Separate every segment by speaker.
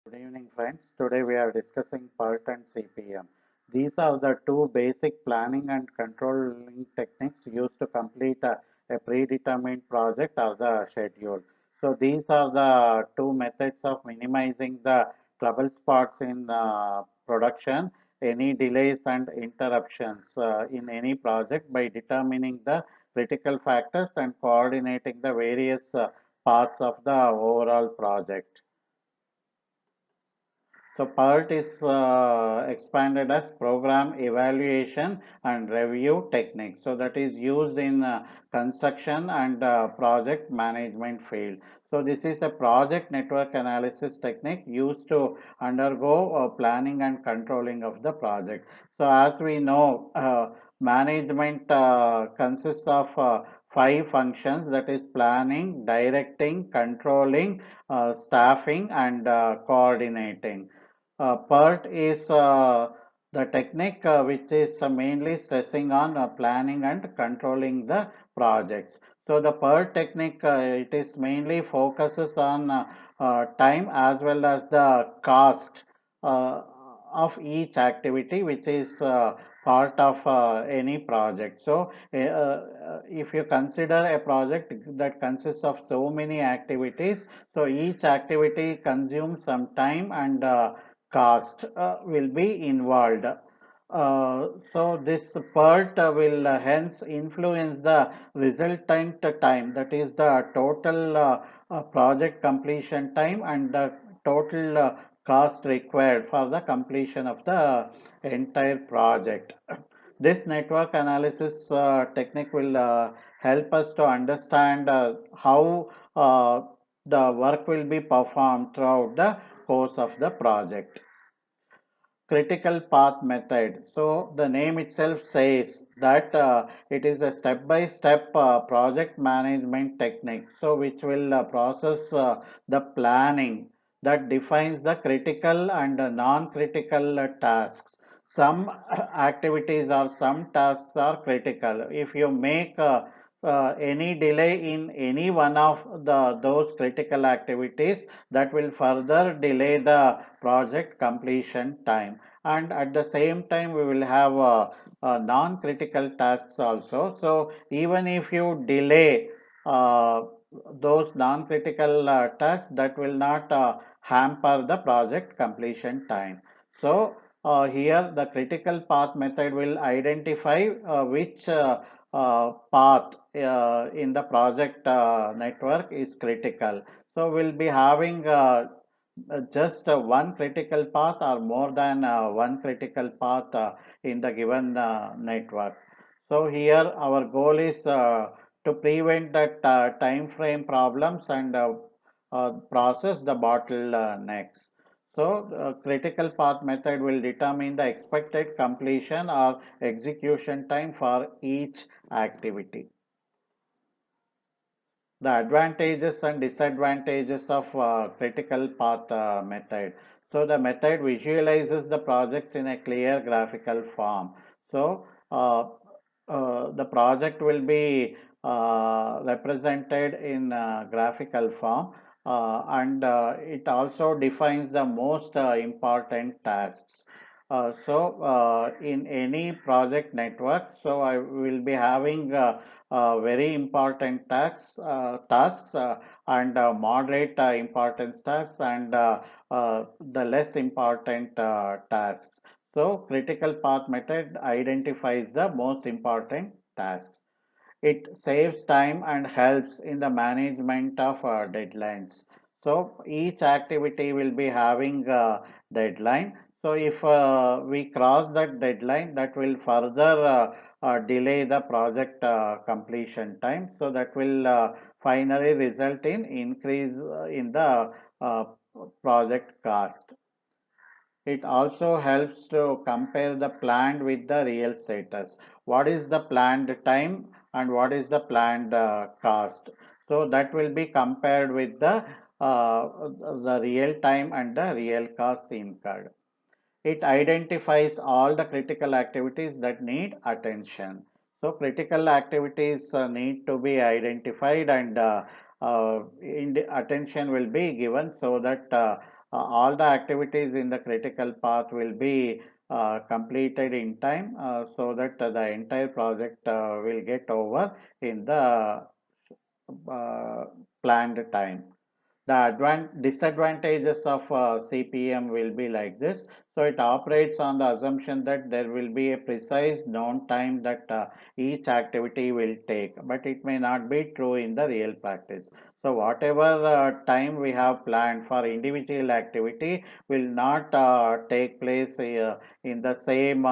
Speaker 1: Good evening, friends. Today we are discussing PERT and CPM. These are the two basic planning and controlling techniques used to complete a predetermined project or the schedule. So these are the two methods of minimizing the trouble spots in production, any delays and interruptions in any project by determining the critical factors and coordinating the various parts of the overall project. So PERT is expanded as program evaluation and review technique. So that is used in construction and project management field. So this is a project network analysis technique used to undergo planning and controlling of the project. So as we know, management consists of five functions, that is planning, directing, controlling, staffing and coordinating. PERT is the technique which is mainly stressing on planning and controlling the projects. So the PERT technique, it is mainly focuses on time as well as the cost uh, of each activity which is part of any project. So if you consider a project that consists of so many activities, so each activity consumes some time and cost will be involved. So this part will hence influence the resultant time, that is the total project completion time and the total cost required for the completion of the entire project. This network analysis technique will help us to understand how the work will be performed throughout the course of the project. Critical path method. So the name itself says that it is a step-by-step project management technique. So which will process the planning that defines the critical and non-critical tasks. Some activities or some tasks are critical. If you make any delay in any one of those critical activities, that will further delay the project completion time. And at the same time we will have non-critical tasks also. So even if you delay uh, those non-critical tasks, that will not hamper the project completion time. So here the critical path method will identify which path in the project network is critical. So we'll be having just one critical path or more than one critical path in the given network. So here our goal is to prevent that time frame problems and process the bottlenecks. So critical path method will determine the expected completion or execution time for each activity. The advantages and disadvantages of critical path method. So the method visualizes the projects in a clear graphical form. So the project will be represented in graphical form, and it also defines the most important tasks. In any project network, so I will be having very important tasks and moderate importance tasks and the less important tasks. So critical path method identifies the most important tasks. It saves time and helps in the management of deadlines. So each activity will be having a deadline. So if we cross that deadline, that will further delay the project completion time. So that will finally result in increase in the uh, project cost. It also helps to compare the planned with the real status. What is the planned time and what is the planned cost? So that will be compared with the real time and the real cost incurred. It identifies all the critical activities that need attention. So critical activities need to be identified and attention will be given so that all the activities in the critical path will be completed in time so that the entire project will get over in the uh, planned time. The disadvantages of CPM will be like this. So it operates on the assumption that there will be a precise known time that each activity will take, but it may not be true in the real practice. So whatever time we have planned for individual activity will not take place in the same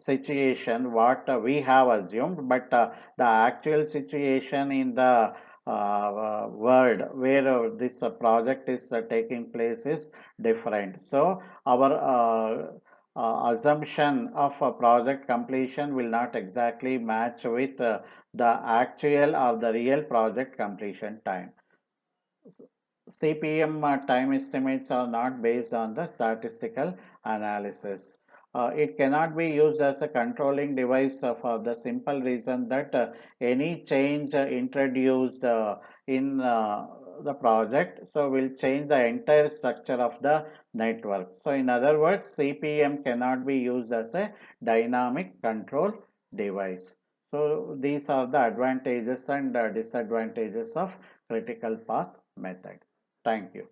Speaker 1: situation what we have assumed, but the actual situation in the world where this project is taking place is different. So our assumption of a project completion will not exactly match with the actual or the real project completion time. CPM time estimates are not based on the statistical analysis. It cannot be used as a controlling device for the simple reason that any change introduced in the project so will change the entire structure of the network. So in other words, CPM cannot be used as a dynamic control device. So these are the advantages and disadvantages of critical path method. Thank you.